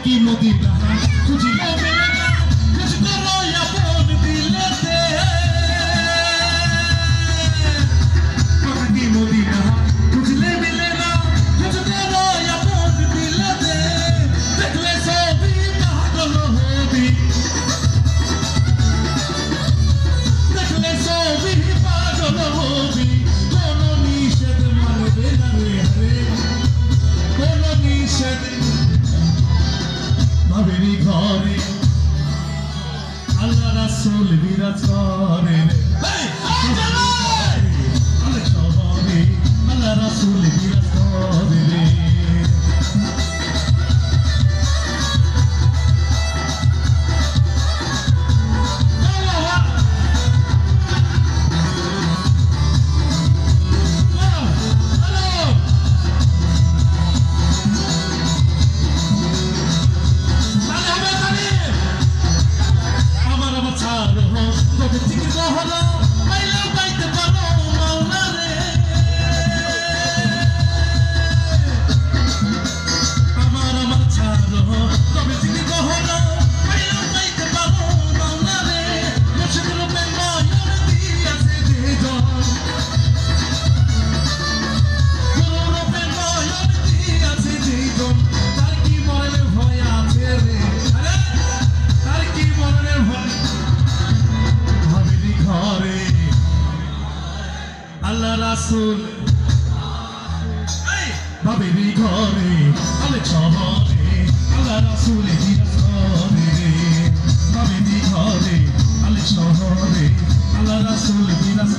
की मदीना खुजिले मिले ना तुझको रोया बोल दिले थे मक्का की मदीना खुजिले मिले ना तुझको रोया बोल दिले थे देखले सभी पागल होबी देखले सभी पागल होबी कोनो निषेध मानबे ना रे हरे कोनो निषेध ভাবেরি ঘরে আল্লাহ রাসূল বিরাজ করে অনেক শহরে আল্লাহ রাসূল বিরাজ করে রে আল্লাহ রাসূল ভাবেরি ঘরে অনেক শহরে আল্লাহ রাসূল বিরাজ করে রে ভাবেরি ঘরে অনেক শহরে আল্লাহ রাসূল বিরাজ